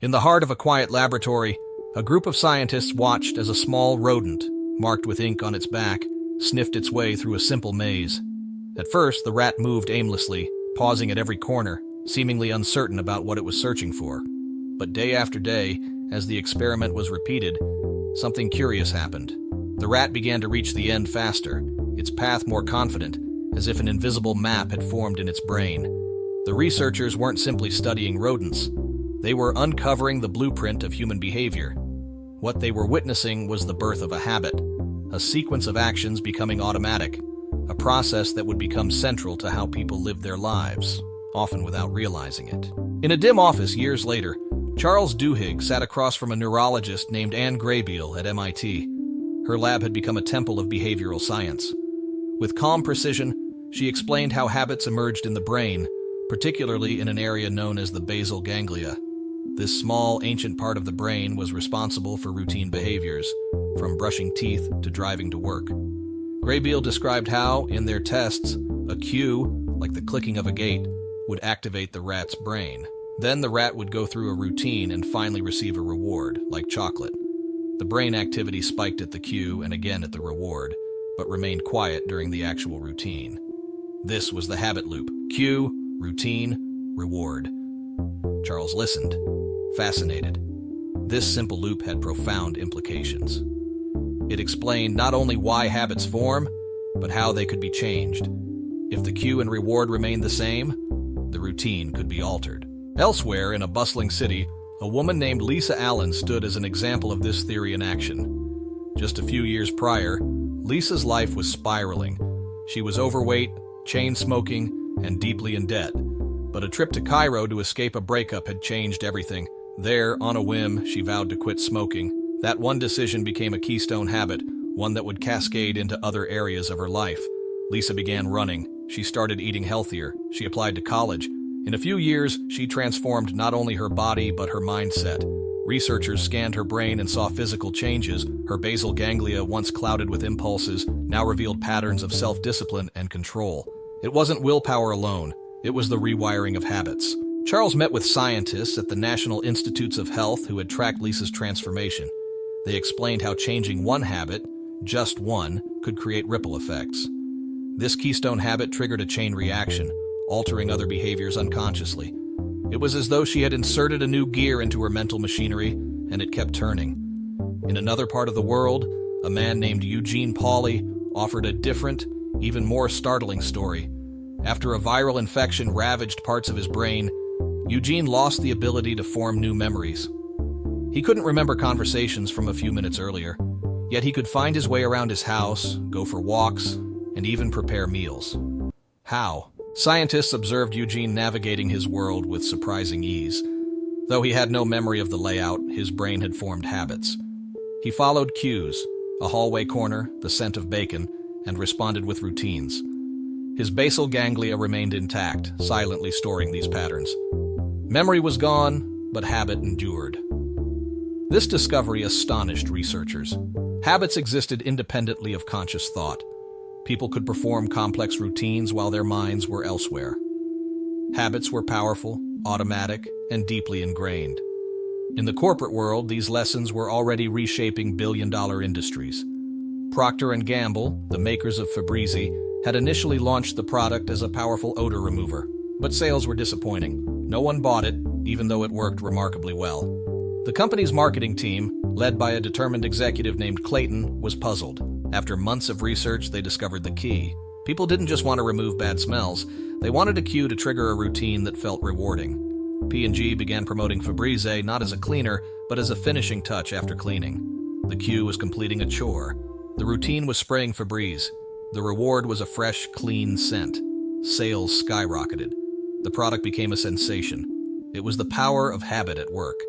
In the heart of a quiet laboratory, a group of scientists watched as a small rodent, marked with ink on its back, sniffed its way through a simple maze. At first, the rat moved aimlessly, pausing at every corner, seemingly uncertain about what it was searching for. But day after day, as the experiment was repeated, something curious happened. The rat began to reach the end faster, its path more confident, as if an invisible map had formed in its brain. The researchers weren't simply studying rodents. They were uncovering the blueprint of human behavior. What they were witnessing was the birth of a habit, a sequence of actions becoming automatic, a process that would become central to how people lived their lives, often without realizing it. In a dim office years later, Charles Duhigg sat across from a neurologist named Anne Graybeal at MIT. Her lab had become a temple of behavioral science. With calm precision, she explained how habits emerged in the brain, particularly in an area known as the basal ganglia. This small, ancient part of the brain was responsible for routine behaviors, from brushing teeth to driving to work. Graybeal described how, in their tests, a cue, like the clicking of a gate, would activate the rat's brain. Then the rat would go through a routine and finally receive a reward, like chocolate. The brain activity spiked at the cue and again at the reward, but remained quiet during the actual routine. This was the habit loop: cue, routine, reward. Charles listened, fascinated. This simple loop had profound implications. It explained not only why habits form, but how they could be changed. If the cue and reward remained the same, the routine could be altered. Elsewhere, in a bustling city, a woman named Lisa Allen stood as an example of this theory in action. Just a few years prior, Lisa's life was spiraling. She was overweight, chain-smoking, and deeply in debt. But a trip to Cairo to escape a breakup had changed everything. There, on a whim, she vowed to quit smoking. That one decision became a keystone habit, one that would cascade into other areas of her life. Lisa began running. She started eating healthier. She applied to college. In a few years, she transformed not only her body but her mindset. Researchers scanned her brain and saw physical changes. Her basal ganglia, once clouded with impulses, now revealed patterns of self-discipline and control. It wasn't willpower alone. It was the rewiring of habits. Charles met with scientists at the National Institutes of Health who had tracked Lisa's transformation. They explained how changing one habit, just one, could create ripple effects. This keystone habit triggered a chain reaction, altering other behaviors unconsciously. It was as though she had inserted a new gear into her mental machinery, and it kept turning. In another part of the world, a man named Eugene Pauly offered a different, even more startling story. After a viral infection ravaged parts of his brain, Eugene lost the ability to form new memories. He couldn't remember conversations from a few minutes earlier, yet he could find his way around his house, go for walks, and even prepare meals. How? Scientists observed Eugene navigating his world with surprising ease. Though he had no memory of the layout, his brain had formed habits. He followed cues, a hallway corner, the scent of bacon, and responded with routines. His basal ganglia remained intact, silently storing these patterns. Memory was gone, but habit endured. This discovery astonished researchers. Habits existed independently of conscious thought. People could perform complex routines while their minds were elsewhere. Habits were powerful, automatic, and deeply ingrained. In the corporate world, these lessons were already reshaping billion-dollar industries. Procter & Gamble, the makers of Febreze, had initially launched the product as a powerful odor remover, but sales were disappointing. No one bought it, even though it worked remarkably well. The company's marketing team, led by a determined executive named Clayton, was puzzled. After months of research, they discovered the key. People didn't just want to remove bad smells, they wanted a cue to trigger a routine that felt rewarding. P&G began promoting Febreze not as a cleaner, but as a finishing touch after cleaning. The cue was completing a chore. The routine was spraying Febreze. The reward was a fresh, clean scent. Sales skyrocketed. The product became a sensation. It was the power of habit at work.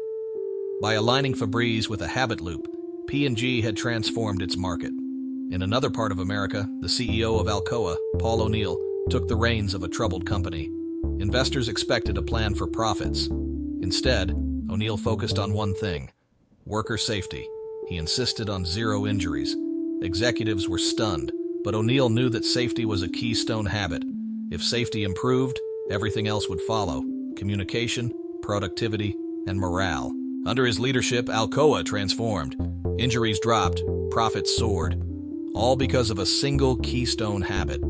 By aligning Febreze with a habit loop, P&G had transformed its market. In another part of America, the CEO of Alcoa, Paul O'Neill, took the reins of a troubled company. Investors expected a plan for profits. Instead, O'Neill focused on one thing: worker safety. He insisted on zero injuries. Executives were stunned, but O'Neill knew that safety was a keystone habit. If safety improved, everything else would follow: communication, productivity, and morale. Under his leadership, Alcoa transformed. Injuries dropped, profits soared, all because of a single keystone habit.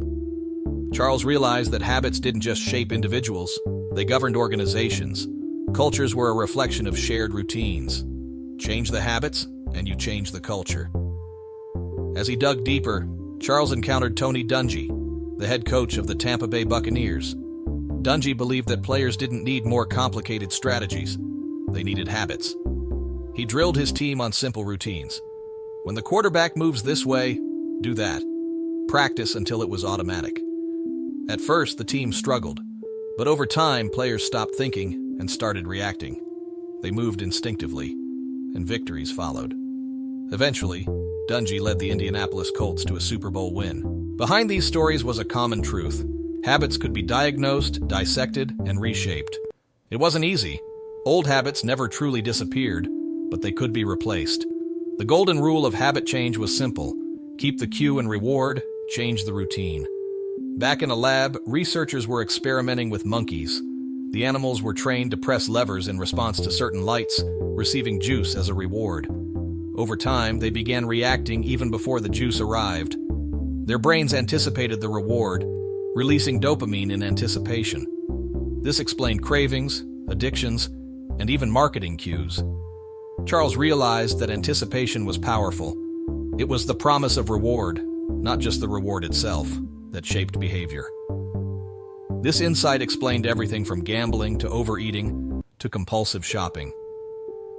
Charles realized that habits didn't just shape individuals, they governed organizations. Cultures were a reflection of shared routines. Change the habits, and you change the culture. As he dug deeper, Charles encountered Tony Dungy, the head coach of the Tampa Bay Buccaneers. Dungy believed that players didn't need more complicated strategies. They needed habits. He drilled his team on simple routines. When the quarterback moves this way, do that. Practice until it was automatic. At first, the team struggled, but over time, players stopped thinking and started reacting. They moved instinctively, and victories followed. Eventually, Dungy led the Indianapolis Colts to a Super Bowl win. Behind these stories was a common truth. Habits could be diagnosed, dissected, and reshaped. It wasn't easy. Old habits never truly disappeared, but they could be replaced. The golden rule of habit change was simple. Keep the cue and reward, change the routine. Back in a lab, researchers were experimenting with monkeys. The animals were trained to press levers in response to certain lights, receiving juice as a reward. Over time, they began reacting even before the juice arrived. Their brains anticipated the reward, releasing dopamine in anticipation. This explained cravings, addictions, and even marketing cues. Charles realized that anticipation was powerful. It was the promise of reward, not just the reward itself, that shaped behavior. This insight explained everything from gambling to overeating to compulsive shopping.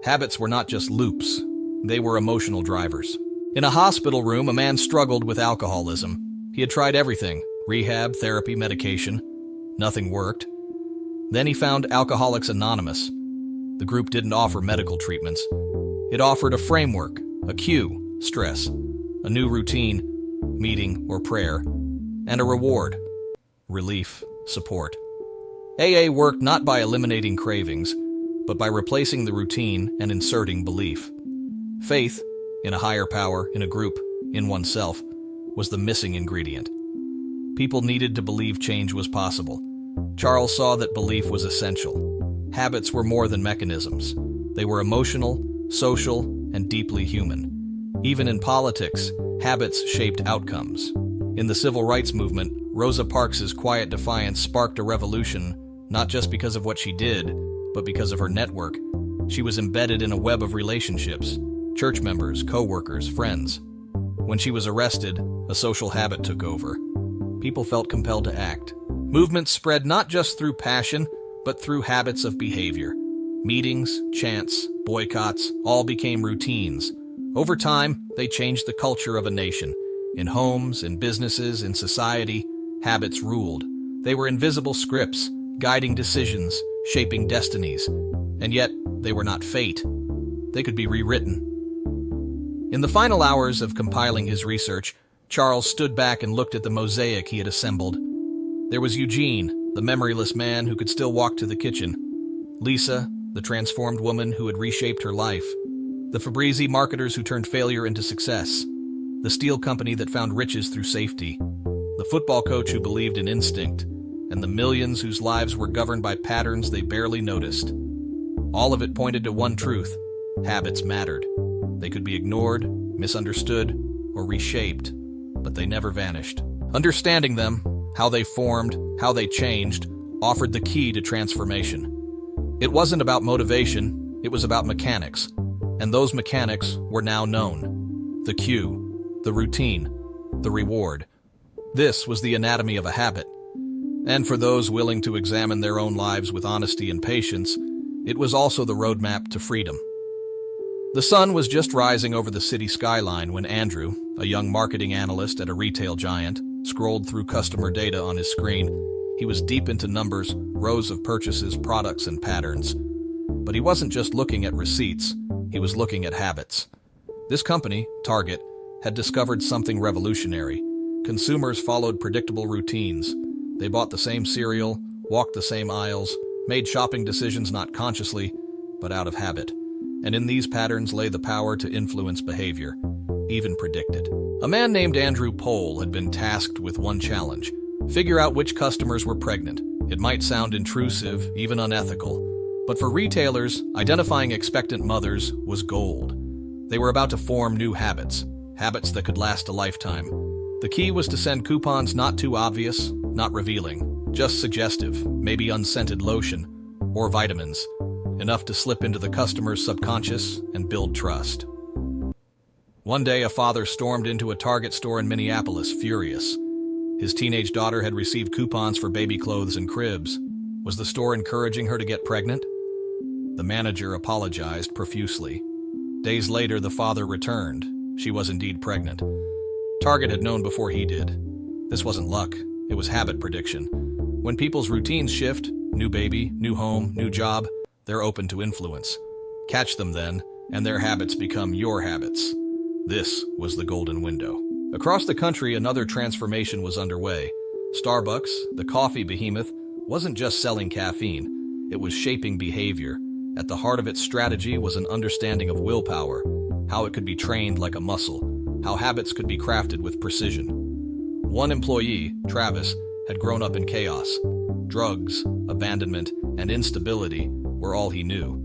Habits were not just loops, they were emotional drivers. In a hospital room, a man struggled with alcoholism. He had tried everything: rehab, therapy, medication. Nothing worked. Then he found Alcoholics Anonymous. The group didn't offer medical treatments. It offered a framework, a cue, stress, a new routine, meeting or prayer, and a reward, relief, support. AA worked not by eliminating cravings, but by replacing the routine and inserting belief. Faith, in a higher power, in a group, in oneself, was the missing ingredient. People needed to believe change was possible. Charles saw that belief was essential. Habits were more than mechanisms. They were emotional, social, and deeply human. Even in politics, habits shaped outcomes. In the civil rights movement, Rosa Parks' quiet defiance sparked a revolution, not just because of what she did, but because of her network. She was embedded in a web of relationships: church members, co-workers, friends. When she was arrested, a social habit took over. People felt compelled to act. Movements spread not just through passion, but through habits of behavior. Meetings, chants, boycotts, all became routines. Over time, they changed the culture of a nation. In homes, in businesses, in society, habits ruled. They were invisible scripts, guiding decisions, shaping destinies. And yet, they were not fate. They could be rewritten. In the final hours of compiling his research, Charles stood back and looked at the mosaic he had assembled. There was Eugene, the memoryless man who could still walk to the kitchen. Lisa, the transformed woman who had reshaped her life. The Fabrizi marketers who turned failure into success. The steel company that found riches through safety. The football coach who believed in instinct. And the millions whose lives were governed by patterns they barely noticed. All of it pointed to one truth: habits mattered. They could be ignored, misunderstood, or reshaped, but they never vanished. Understanding them, how they formed, how they changed, offered the key to transformation. It wasn't about motivation, it was about mechanics, and those mechanics were now known. The cue, the routine, the reward. This was the anatomy of a habit. And for those willing to examine their own lives with honesty and patience, it was also the roadmap to freedom. The sun was just rising over the city skyline when Andrew, a young marketing analyst at a retail giant, scrolled through customer data on his screen. He was deep into numbers, rows of purchases, products, and patterns. But he wasn't just looking at receipts, he was looking at habits. This company, Target, had discovered something revolutionary. Consumers followed predictable routines. They bought the same cereal, walked the same aisles, made shopping decisions not consciously, but out of habit. And in these patterns lay the power to influence behavior, even predict it. A man named Andrew Pohl had been tasked with one challenge: figure out which customers were pregnant. It might sound intrusive, even unethical, But for retailers, identifying expectant mothers was gold. They were about to form new habits, habits that could last a lifetime. The key was to send coupons not too obvious, not revealing, just suggestive, maybe unscented lotion, or vitamins, enough to slip into the customer's subconscious and build trust. One day, a father stormed into a Target store in Minneapolis, furious. His teenage daughter had received coupons for baby clothes and cribs. Was the store encouraging her to get pregnant? The manager apologized profusely. Days later, the father returned. She was indeed pregnant. Target had known before he did. This wasn't luck, it was habit prediction. When people's routines shift, new baby, new home, new job, they're open to influence. Catch them then, and their habits become your habits. This was the golden window. Across the country, another transformation was underway. Starbucks, the coffee behemoth, wasn't just selling caffeine, it was shaping behavior. At the heart of its strategy was an understanding of willpower, how it could be trained like a muscle, how habits could be crafted with precision. One employee, Travis, had grown up in chaos. Drugs, abandonment, and instability were all he knew.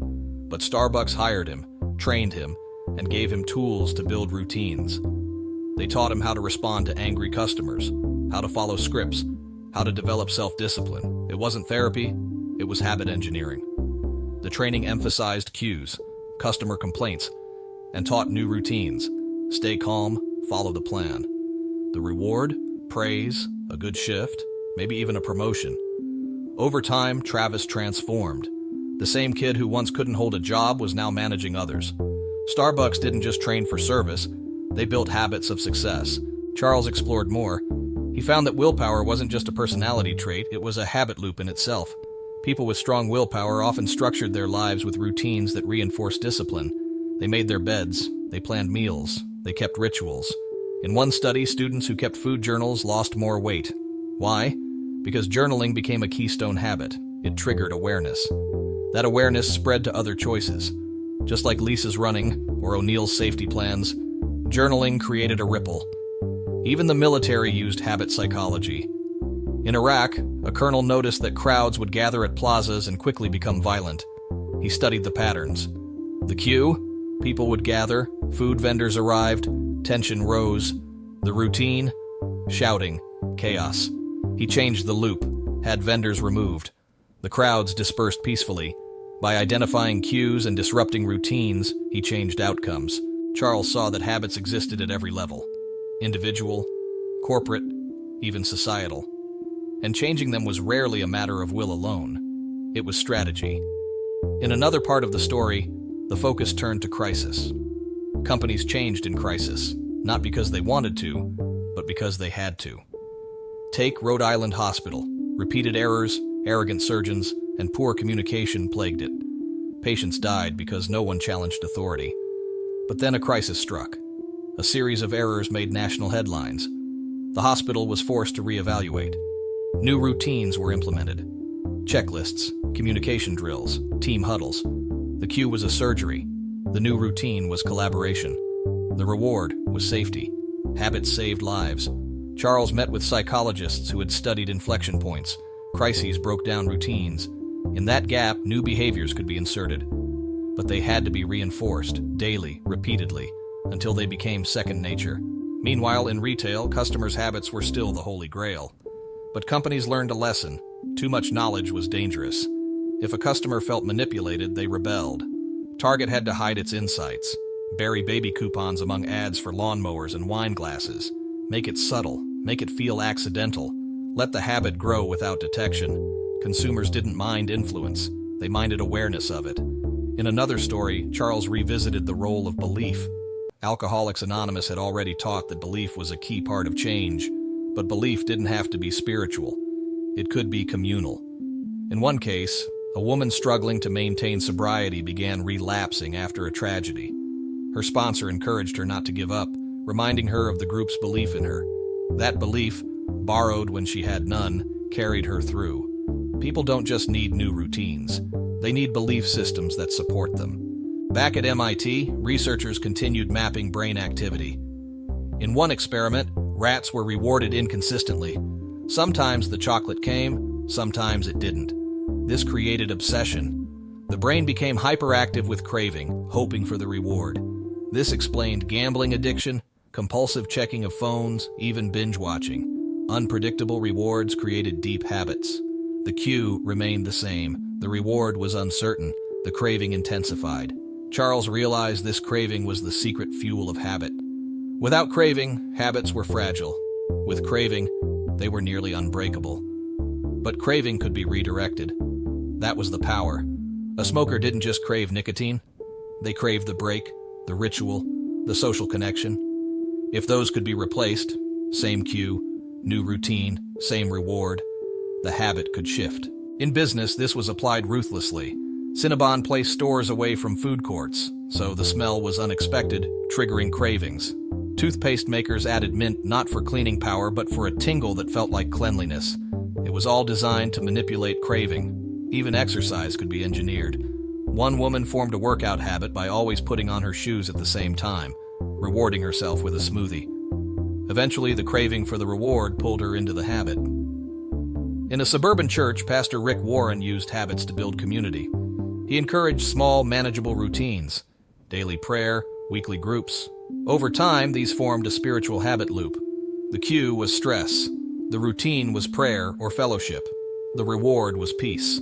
But Starbucks hired him, trained him, and gave him tools to build routines. They taught him how to respond to angry customers, how to follow scripts, how to develop self-discipline. It wasn't therapy, it was habit engineering. The training emphasized cues, customer complaints, and taught new routines. Stay calm, follow the plan. The reward? Praise, a good shift, maybe even a promotion. Over time, Travis transformed. The same kid who once couldn't hold a job was now managing others. Starbucks didn't just train for service, they built habits of success. Charles explored more. He found that willpower wasn't just a personality trait, it was a habit loop in itself. People with strong willpower often structured their lives with routines that reinforced discipline. They made their beds, they planned meals, they kept rituals. In one study, students who kept food journals lost more weight. Why? Because journaling became a keystone habit. It triggered awareness. That awareness spread to other choices. Just like Lisa's running or O'Neill's safety plans, journaling created a ripple. Even the military used habit psychology. In Iraq, a colonel noticed that crowds would gather at plazas and quickly become violent. He studied the patterns. The cue? People would gather, food vendors arrived, tension rose. The routine? Shouting, chaos. He changed the loop, had vendors removed. The crowds dispersed peacefully. By identifying cues and disrupting routines, he changed outcomes. Charles saw that habits existed at every level. Individual, corporate, even societal. And changing them was rarely a matter of will alone. It was strategy. In another part of the story, the focus turned to crisis. Companies changed in crisis, not because they wanted to, but because they had to. Take Rhode Island Hospital. Repeated errors, arrogant surgeons, and poor communication plagued it. Patients died because no one challenged authority. But then a crisis struck. A series of errors made national headlines. The hospital was forced to reevaluate. New routines were implemented. Checklists, communication drills, team huddles. The cue was a surgery. The new routine was collaboration. The reward was safety. Habits saved lives. Charles met with psychologists who had studied inflection points. Crises broke down routines. In that gap, new behaviors could be inserted. But they had to be reinforced, daily, repeatedly, until they became second nature. Meanwhile, in retail, customers' habits were still the holy grail. But companies learned a lesson. Too much knowledge was dangerous. If a customer felt manipulated, they rebelled. Target had to hide its insights. Bury baby coupons among ads for lawnmowers and wine glasses. Make it subtle. Make it feel accidental. Let the habit grow without detection. Consumers didn't mind influence. They minded awareness of it. In another story, Charles revisited the role of belief. Alcoholics Anonymous had already taught that belief was a key part of change, but belief didn't have to be spiritual. It could be communal. In one case, a woman struggling to maintain sobriety began relapsing after a tragedy. Her sponsor encouraged her not to give up, reminding her of the group's belief in her. That belief, borrowed when she had none, carried her through. People don't just need new routines. They need belief systems that support them. Back at MIT, researchers continued mapping brain activity. In one experiment, rats were rewarded inconsistently. Sometimes the chocolate came, sometimes it didn't. This created obsession. The brain became hyperactive with craving, hoping for the reward. This explained gambling addiction, compulsive checking of phones, even binge-watching. Unpredictable rewards created deep habits. The cue remained the same. The reward was uncertain. The craving intensified. Charles realized this craving was the secret fuel of habit. Without craving, habits were fragile. With craving, they were nearly unbreakable. But craving could be redirected. That was the power. A smoker didn't just crave nicotine. They craved the break, the ritual, the social connection. If those could be replaced, same cue, new routine, same reward, the habit could shift. In business, this was applied ruthlessly. Cinnabon placed stores away from food courts, so the smell was unexpected, triggering cravings. Toothpaste makers added mint not for cleaning power, but for a tingle that felt like cleanliness. It was all designed to manipulate craving. Even exercise could be engineered. One woman formed a workout habit by always putting on her shoes at the same time, rewarding herself with a smoothie. Eventually, the craving for the reward pulled her into the habit. In a suburban church, Pastor Rick Warren used habits to build community. He encouraged small, manageable routines, daily prayer, weekly groups. Over time, these formed a spiritual habit loop. The cue was stress. The routine was prayer or fellowship. The reward was peace.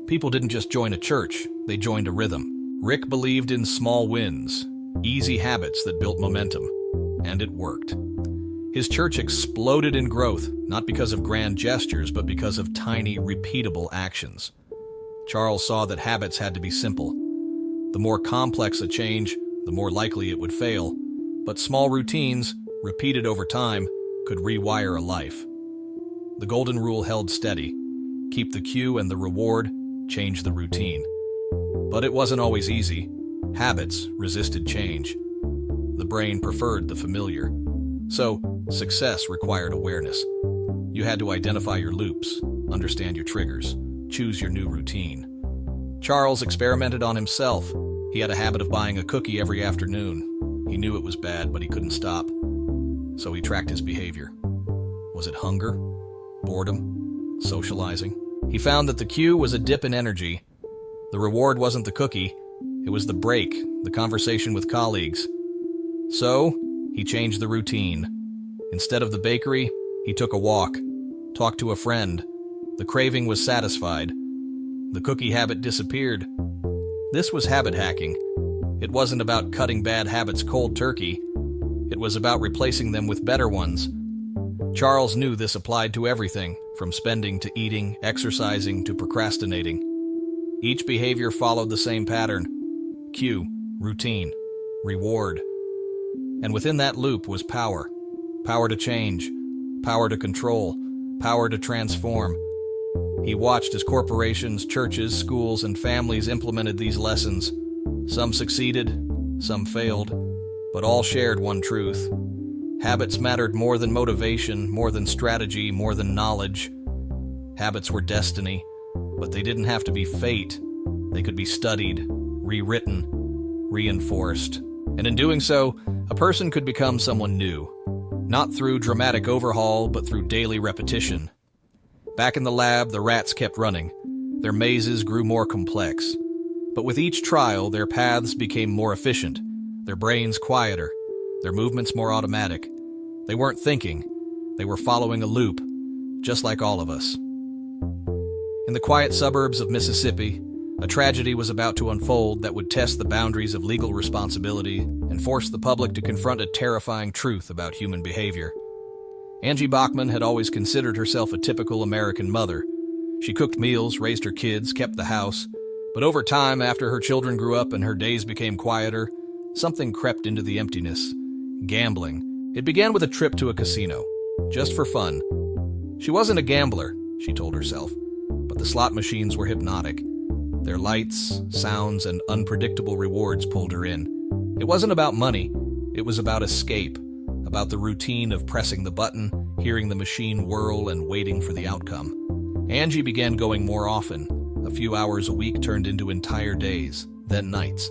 People didn't just join a church, they joined a rhythm. Rick believed in small wins, easy habits that built momentum. And it worked. His church exploded in growth, not because of grand gestures, but because of tiny, repeatable actions. Charles saw that habits had to be simple. The more complex a change, the more likely it would fail. But small routines, repeated over time, could rewire a life. The golden rule held steady. Keep the cue and the reward, change the routine. But it wasn't always easy. Habits resisted change. The brain preferred the familiar. So, success required awareness. You had to identify your loops, understand your triggers, choose your new routine. Charles experimented on himself. He had a habit of buying a cookie every afternoon. He knew it was bad, but he couldn't stop. So he tracked his behavior. Was it hunger? Boredom? Socializing? He found that the cue was a dip in energy. The reward wasn't the cookie. It was the break, the conversation with colleagues. So, he changed the routine. Instead of the bakery, he took a walk, talked to a friend. The craving was satisfied. The cookie habit disappeared. This was habit hacking. It wasn't about cutting bad habits cold turkey. It was about replacing them with better ones. Charles knew this applied to everything, from spending to eating, exercising to procrastinating. Each behavior followed the same pattern: cue, routine, reward. And within that loop was power. Power to change, power to control, power to transform. He watched as corporations, churches, schools, and families implemented these lessons. Some succeeded, some failed, but all shared one truth. Habits mattered more than motivation, more than strategy, more than knowledge. Habits were destiny, but they didn't have to be fate. They could be studied, rewritten, reinforced. And in doing so, a person could become someone new. Not through dramatic overhaul, but through daily repetition. Back in the lab, the rats kept running. Their mazes grew more complex. But with each trial, their paths became more efficient, their brains quieter, their movements more automatic. They weren't thinking. They were following a loop, just like all of us. In the quiet suburbs of Mississippi, a tragedy was about to unfold that would test the boundaries of legal responsibility and force the public to confront a terrifying truth about human behavior. Angie Bachman had always considered herself a typical American mother. She cooked meals, raised her kids, kept the house. But over time, after her children grew up and her days became quieter, something crept into the emptiness: gambling. It began with a trip to a casino, just for fun. She wasn't a gambler, she told herself, but the slot machines were hypnotic. Their lights, sounds, and unpredictable rewards pulled her in. It wasn't about money, it was about escape, about the routine of pressing the button, hearing the machine whirl, and waiting for the outcome. Angie began going more often. A few hours a week turned into entire days, then nights.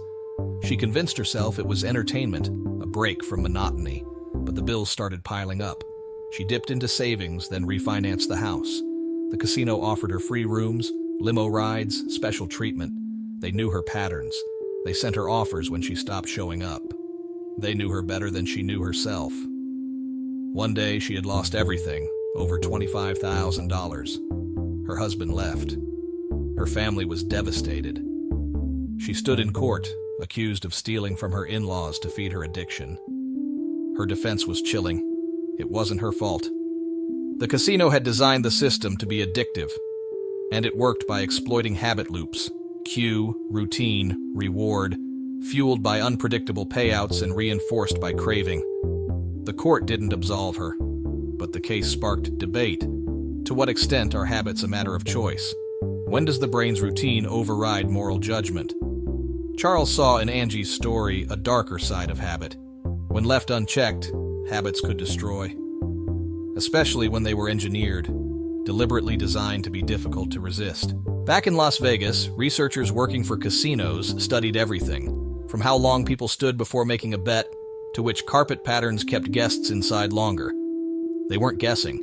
She convinced herself it was entertainment, a break from monotony, but the bills started piling up. She dipped into savings, then refinanced the house. The casino offered her free rooms, limo rides, special treatment. They knew her patterns. They sent her offers when she stopped showing up. They knew her better than she knew herself. One day, she had lost everything, over $25,000. Her husband left. Her family was devastated. She stood in court, accused of stealing from her in-laws to feed her addiction. Her defense was chilling. It wasn't her fault. The casino had designed the system to be addictive, and it worked by exploiting habit loops: cue, routine, reward, fueled by unpredictable payouts and reinforced by craving. The court didn't absolve her, but the case sparked debate. To what extent are habits a matter of choice? When does the brain's routine override moral judgment? Charles saw in Angie's story a darker side of habit. When left unchecked, habits could destroy, especially when they were engineered, deliberately designed to be difficult to resist. Back in Las Vegas, researchers working for casinos studied everything, from how long people stood before making a bet to which carpet patterns kept guests inside longer. They weren't guessing.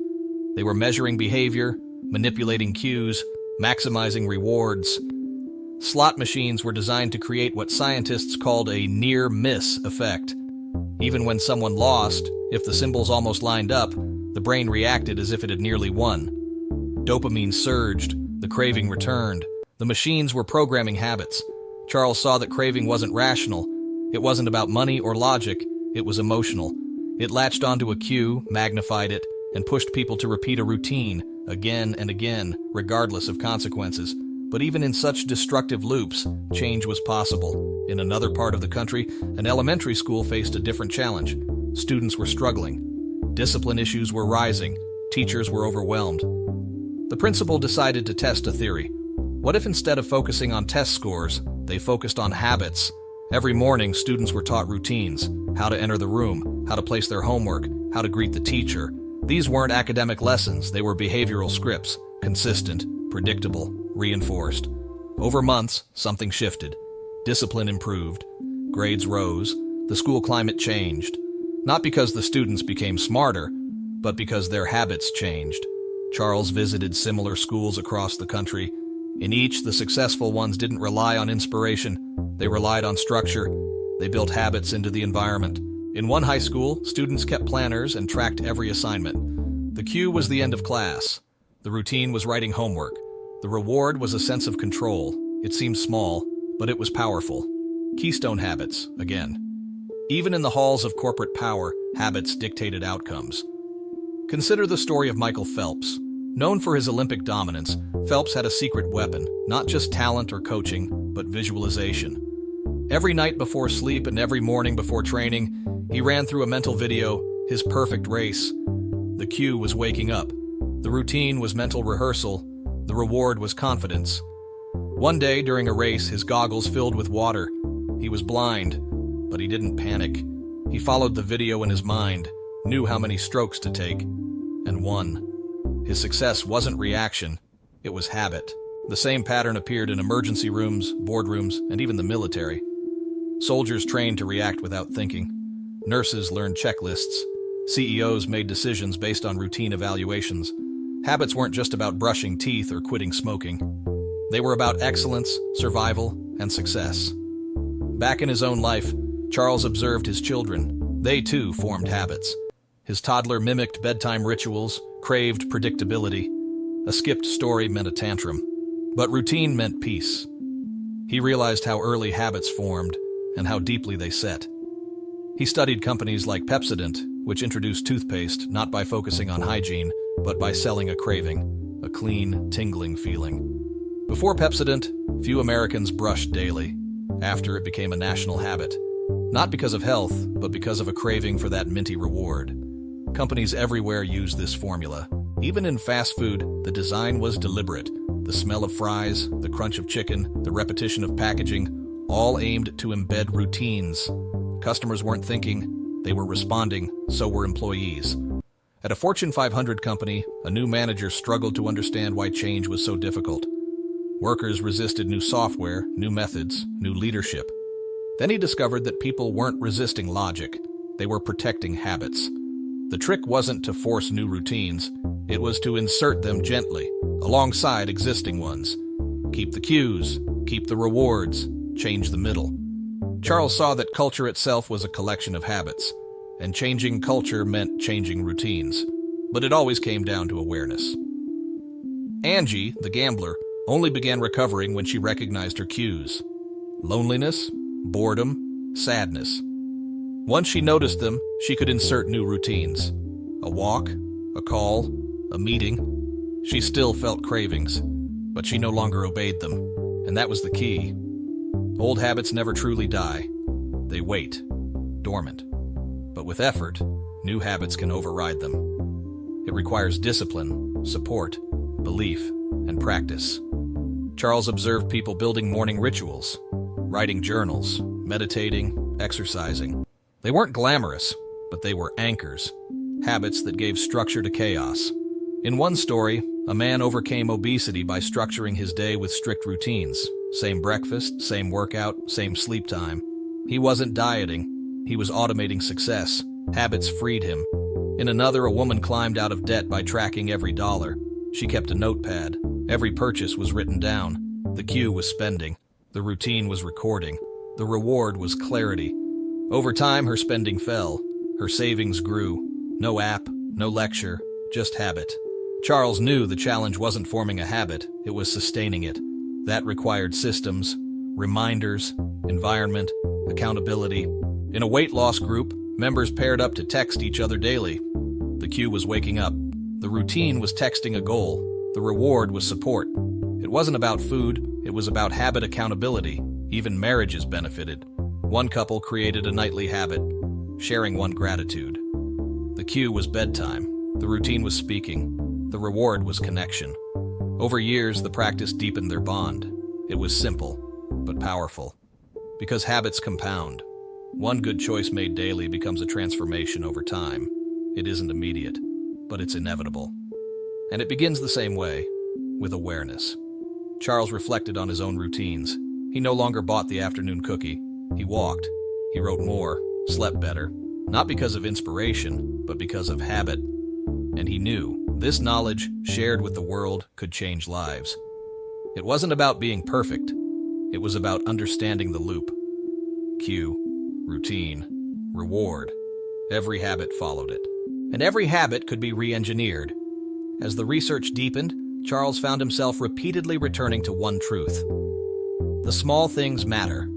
They were measuring behavior, manipulating cues, maximizing rewards. Slot machines were designed to create what scientists called a near-miss effect. Even when someone lost, if the symbols almost lined up, the brain reacted as if it had nearly won. Dopamine surged, the craving returned. The machines were programming habits. Charles saw that craving wasn't rational. It wasn't about money or logic, it was emotional. It latched onto a cue, magnified it, and pushed people to repeat a routine, again and again, regardless of consequences. But even in such destructive loops, change was possible. In another part of the country, an elementary school faced a different challenge. Students were struggling. Discipline issues were rising. Teachers were overwhelmed. The principal decided to test a theory. What if instead of focusing on test scores, they focused on habits? Every morning, students were taught routines: how to enter the room, how to place their homework, how to greet the teacher. These weren't academic lessons, they were behavioral scripts, consistent, predictable, reinforced. Over months, something shifted. Discipline improved. Grades rose. The school climate changed. Not because the students became smarter, but because their habits changed. Charles visited similar schools across the country. In each, the successful ones didn't rely on inspiration. They relied on structure. They built habits into the environment. In one high school, students kept planners and tracked every assignment. The cue was the end of class. The routine was writing homework. The reward was a sense of control. It seemed small, but it was powerful. Keystone habits, again. Even in the halls of corporate power, habits dictated outcomes. Consider the story of Michael Phelps. Known for his Olympic dominance, Phelps had a secret weapon, not just talent or coaching, but visualization. Every night before sleep and every morning before training, he ran through a mental video, his perfect race. The cue was waking up. The routine was mental rehearsal. The reward was confidence. One day during a race, his goggles filled with water. He was blind, but he didn't panic. He followed the video in his mind, knew how many strokes to take, and won. His success wasn't reaction, it was habit. The same pattern appeared in emergency rooms, boardrooms, and even the military. Soldiers trained to react without thinking. Nurses learned checklists. CEOs made decisions based on routine evaluations. Habits weren't just about brushing teeth or quitting smoking. They were about excellence, survival, and success. Back in his own life, Charles observed his children. They too formed habits. His toddler mimicked bedtime rituals, craved predictability. A skipped story meant a tantrum, but routine meant peace. He realized how early habits formed and how deeply they set. He studied companies like Pepsodent, which introduced toothpaste not by focusing on hygiene, but by selling a craving, a clean, tingling feeling. Before Pepsodent, few Americans brushed daily. After, it became a national habit. Not because of health, but because of a craving for that minty reward. Companies everywhere use this formula. Even in fast food, the design was deliberate. The smell of fries, the crunch of chicken, the repetition of packaging, all aimed to embed routines. Customers weren't thinking, they were responding, so were employees. At a Fortune 500 company, a new manager struggled to understand why change was so difficult. Workers resisted new software, new methods, new leadership. Then he discovered that people weren't resisting logic, they were protecting habits. The trick wasn't to force new routines, it was to insert them gently, alongside existing ones. Keep the cues, keep the rewards, change the middle. Charles saw that culture itself was a collection of habits, and changing culture meant changing routines. But it always came down to awareness. Angie, the gambler, only began recovering when she recognized her cues: loneliness, boredom, sadness. Once she noticed them, she could insert new routines. A walk, a call, a meeting. She still felt cravings, but she no longer obeyed them, and that was the key. Old habits never truly die. They wait, dormant. But with effort, new habits can override them. It requires discipline, support, belief, and practice. Charles observed people building morning rituals, writing journals, meditating, exercising. They weren't glamorous, but they were anchors, habits that gave structure to chaos. In one story, a man overcame obesity by structuring his day with strict routines. Same breakfast, same workout, same sleep time. He wasn't dieting, he was automating success. Habits freed him. In another, a woman climbed out of debt by tracking every dollar. She kept a notepad. Every purchase was written down. The cue was spending. The routine was recording. The reward was clarity. Over time, her spending fell. Her savings grew. No app, no lecture, just habit. Charles knew the challenge wasn't forming a habit, it was sustaining it. That required systems, reminders, environment, accountability. In a weight loss group, members paired up to text each other daily. The cue was waking up. The routine was texting a goal. The reward was support. It wasn't about food, it was about habit accountability. Even marriages benefited. One couple created a nightly habit, sharing one gratitude. The cue was bedtime. The routine was speaking. The reward was connection. Over years, the practice deepened their bond. It was simple, but powerful. Because habits compound. One good choice made daily becomes a transformation over time. It isn't immediate, but it's inevitable. And it begins the same way, with awareness. Charles reflected on his own routines. He no longer bought the afternoon cookie. He walked. He wrote more, slept better. Not because of inspiration, but because of habit. And he knew this knowledge, shared with the world, could change lives. It wasn't about being perfect. It was about understanding the loop. Cue, routine, reward. Every habit followed it. And every habit could be re-engineered. As the research deepened, Charles found himself repeatedly returning to one truth. The small things matter.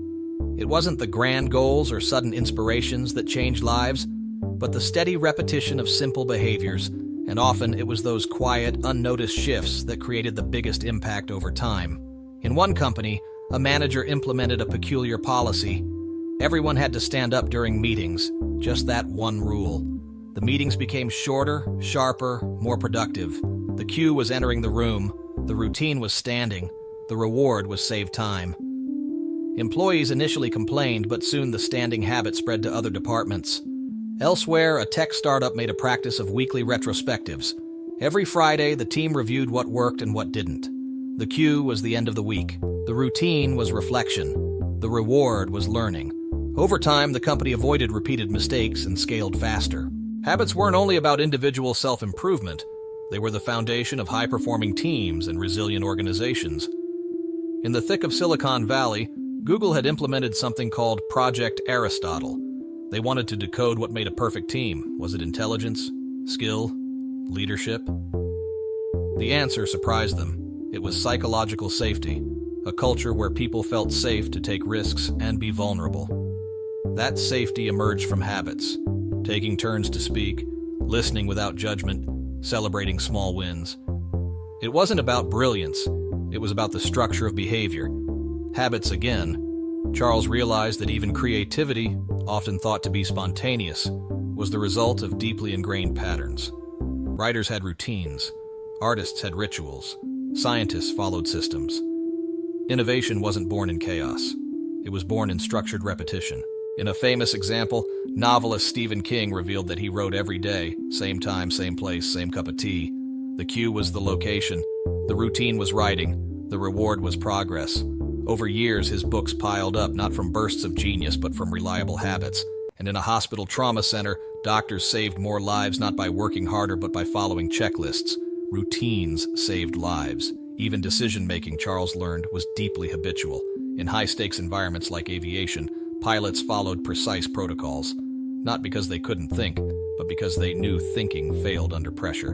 It wasn't the grand goals or sudden inspirations that changed lives, but the steady repetition of simple behaviors, and often it was those quiet, unnoticed shifts that created the biggest impact over time. In one company, a manager implemented a peculiar policy. Everyone had to stand up during meetings, just that one rule. The meetings became shorter, sharper, more productive. The cue was entering the room, the routine was standing, the reward was saved time. Employees initially complained, but soon the standing habit spread to other departments. Elsewhere, a tech startup made a practice of weekly retrospectives. Every Friday, the team reviewed what worked and what didn't. The cue was the end of the week. The routine was reflection. The reward was learning. Over time, the company avoided repeated mistakes and scaled faster. Habits weren't only about individual self-improvement. They were the foundation of high-performing teams and resilient organizations. In the thick of Silicon Valley, Google had implemented something called Project Aristotle. They wanted to decode what made a perfect team. Was it intelligence, skill, leadership? The answer surprised them. It was psychological safety, a culture where people felt safe to take risks and be vulnerable. That safety emerged from habits, taking turns to speak, listening without judgment, celebrating small wins. It wasn't about brilliance, it was about the structure of behavior. Habits again. Charles realized that even creativity, often thought to be spontaneous, was the result of deeply ingrained patterns. Writers had routines, artists had rituals, scientists followed systems. Innovation wasn't born in chaos. It was born in structured repetition. In a famous example, novelist Stephen King revealed that he wrote every day, same time, same place, same cup of tea. The cue was the location. The routine was writing. The reward was progress. Over years, his books piled up, not from bursts of genius, but from reliable habits. And in a hospital trauma center, doctors saved more lives not by working harder, but by following checklists. Routines saved lives. Even decision-making, Charles learned, was deeply habitual. In high-stakes environments like aviation, pilots followed precise protocols, not because they couldn't think, but because they knew thinking failed under pressure.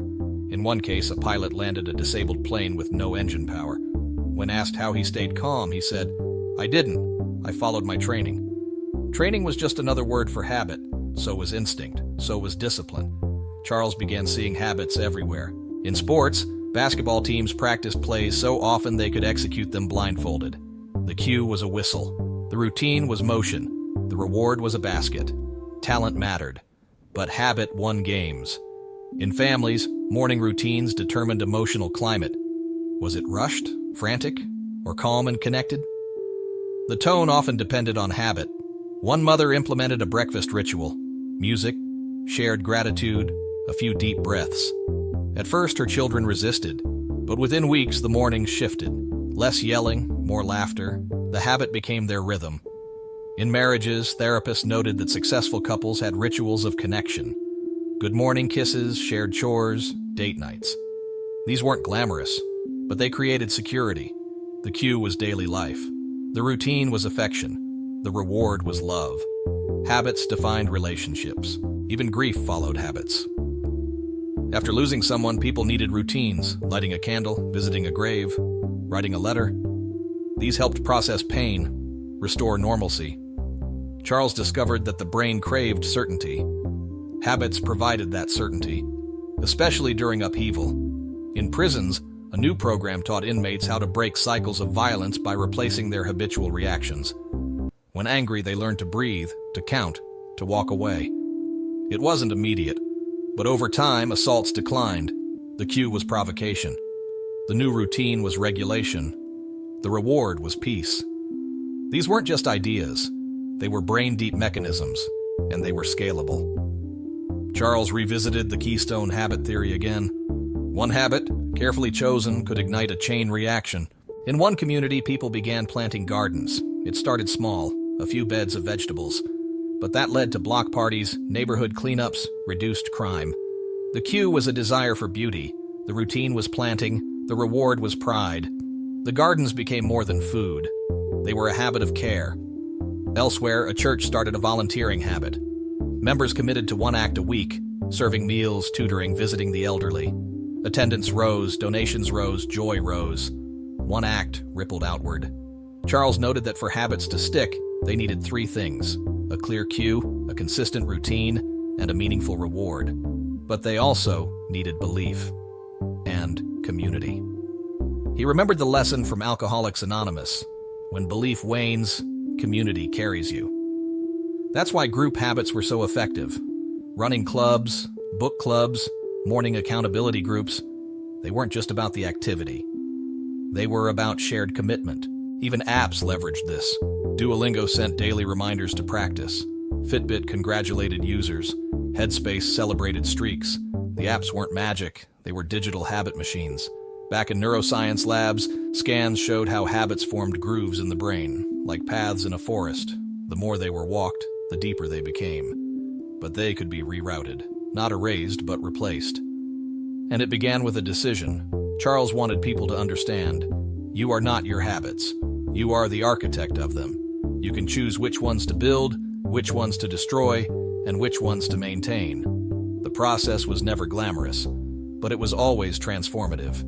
In one case, a pilot landed a disabled plane with no engine power. When asked how he stayed calm, he said, "I didn't. I followed my training." Training was just another word for habit. So was instinct. So was discipline. Charles began seeing habits everywhere. In sports, basketball teams practiced plays so often they could execute them blindfolded. The cue was a whistle. The routine was motion. The reward was a basket. Talent mattered, but habit won games. In families, morning routines determined emotional climate. Was it rushed, frantic, or calm and connected? The tone often depended on habit. One mother implemented a breakfast ritual: music, shared gratitude, a few deep breaths. At first, her children resisted, but within weeks the mornings shifted. Less yelling, more laughter. The habit became their rhythm. In marriages, therapists noted that successful couples had rituals of connection. Good morning kisses, shared chores, date nights. These weren't glamorous, but they created security. The cue was daily life. The routine was affection. The reward was love. Habits defined relationships. Even grief followed habits. After losing someone, people needed routines: lighting a candle, visiting a grave, writing a letter. These helped process pain, restore normalcy. Charles discovered that the brain craved certainty. Habits provided that certainty, especially during upheaval. In prisons, a new program taught inmates how to break cycles of violence by replacing their habitual reactions. When angry, they learned to breathe, to count, to walk away. It wasn't immediate, but over time, assaults declined. The cue was provocation. The new routine was regulation. The reward was peace. These weren't just ideas. They were brain-deep mechanisms, and they were scalable. Charles revisited the keystone habit theory again. One habit, carefully chosen, could ignite a chain reaction. In one community, people began planting gardens. It started small, a few beds of vegetables. But that led to block parties, neighborhood cleanups, reduced crime. The cue was a desire for beauty. The routine was planting. The reward was pride. The gardens became more than food. They were a habit of care. Elsewhere, a church started a volunteering habit. Members committed to one act a week: serving meals, tutoring, visiting the elderly. Attendance rose, donations rose, joy rose. One act rippled outward. Charles noted that for habits to stick, they needed three things: a clear cue, a consistent routine, and a meaningful reward. But they also needed belief and community. He remembered the lesson from Alcoholics Anonymous: when belief wanes, community carries you. That's why group habits were so effective. Running clubs, book clubs, morning accountability groups, they weren't just about the activity. They were about shared commitment. Even apps leveraged this. Duolingo sent daily reminders to practice. Fitbit congratulated users. Headspace celebrated streaks. The apps weren't magic, they were digital habit machines. Back in neuroscience labs, scans showed how habits formed grooves in the brain, like paths in a forest. The more they were walked, the deeper they became. But they could be rerouted, not erased, but replaced. And it began with a decision. Charles wanted people to understand: you are not your habits. You are the architect of them. You can choose which ones to build, which ones to destroy, and which ones to maintain. The process was never glamorous, but it was always transformative.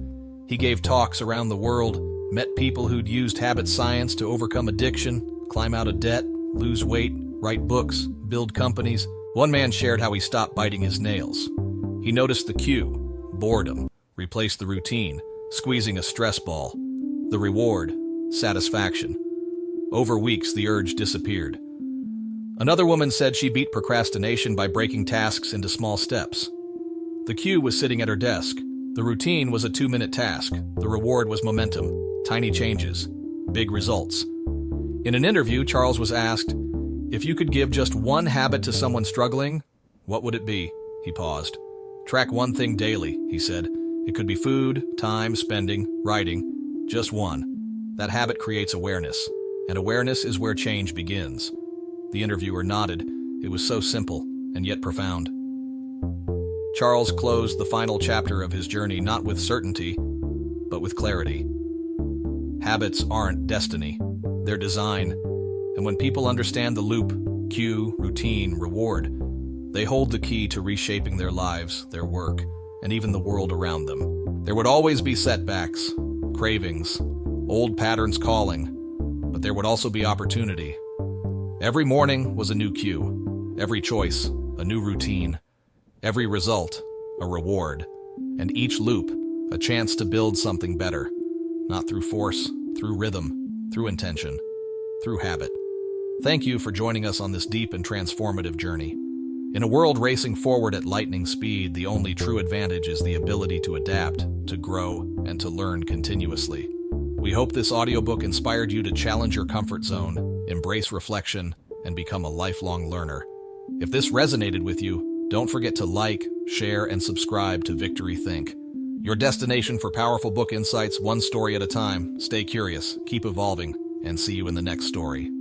He gave talks around the world, met people who'd used habit science to overcome addiction, climb out of debt, lose weight, write books, build companies. One man shared how he stopped biting his nails. He noticed the cue: boredom, replaced the routine, squeezing a stress ball. The reward: satisfaction. Over weeks, the urge disappeared. Another woman said she beat procrastination by breaking tasks into small steps. The cue was sitting at her desk. The routine was a 2-minute task. The reward was momentum, tiny changes, big results. In an interview, Charles was asked, if you could give just one habit to someone struggling, what would it be? He paused. Track one thing daily, he said. It could be food, time, spending, writing. Just one. That habit creates awareness, and awareness is where change begins. The interviewer nodded. It was so simple, and yet profound. Charles closed the final chapter of his journey not with certainty, but with clarity. Habits aren't destiny, they're design. And when people understand the loop, cue, routine, reward, they hold the key to reshaping their lives, their work, and even the world around them. There would always be setbacks, cravings, old patterns calling, but there would also be opportunity. Every morning was a new cue, every choice a new routine, every result a reward, and each loop a chance to build something better, not through force, through rhythm, through intention, through habit. Thank you for joining us on this deep and transformative journey. In a world racing forward at lightning speed, the only true advantage is the ability to adapt, to grow, and to learn continuously. We hope this audiobook inspired you to challenge your comfort zone, embrace reflection, and become a lifelong learner. If this resonated with you, don't forget to like, share, and subscribe to Victorythink, your destination for powerful book insights, one story at a time. Stay curious, keep evolving, and see you in the next story.